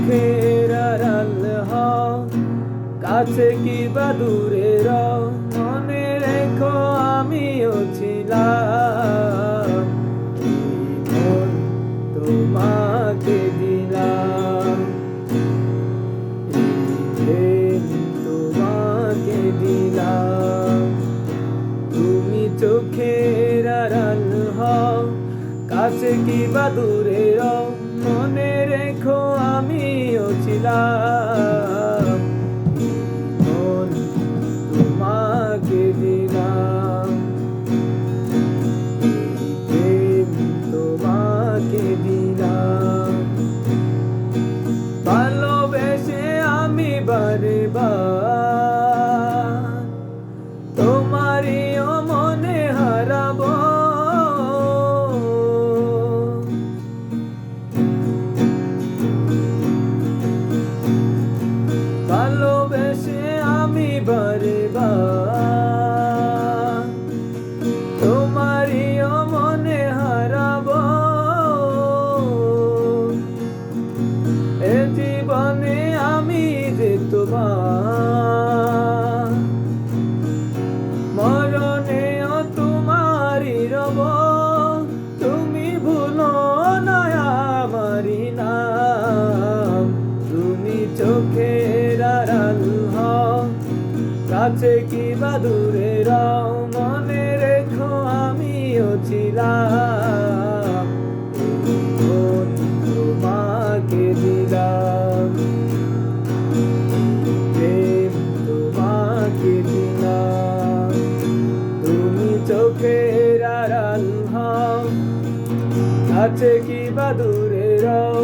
চোখের আড়াল হও, কাছে কি বা দূরে রও, মনে রেখো আমিও ছিলাম। মন তোমাকে দিলাম, প্রেম তোমাকে দিলাম। তুমি চোখের আড়াল হও, কাছে কি বা দূরে রও, মনে রেখো আমিও ছিলাম। মন তোমাকে দিলাম, প্রেম তোমাকে দিলাম। ভালোবেসে আমি বারে বার তোমারিও মনে হারাবো। ভালোবেসে আমি বারে বার তোমারিও মনে হারাবো। এ জীবনে আমি যে তোমার, মরণেও তোমারই রব। তুমি ভুলো না আমারি নাম। তুমি চোখের আড়াল হও, কাছে কি বা দূরে রও, মনে রেখো আমিও ছিলাম। মন তোমাকে দিলাম, প্রেম তোমাকে দিলাম। তুমি চোখের আড়াল হও, কাছে কি বা দূরে রও,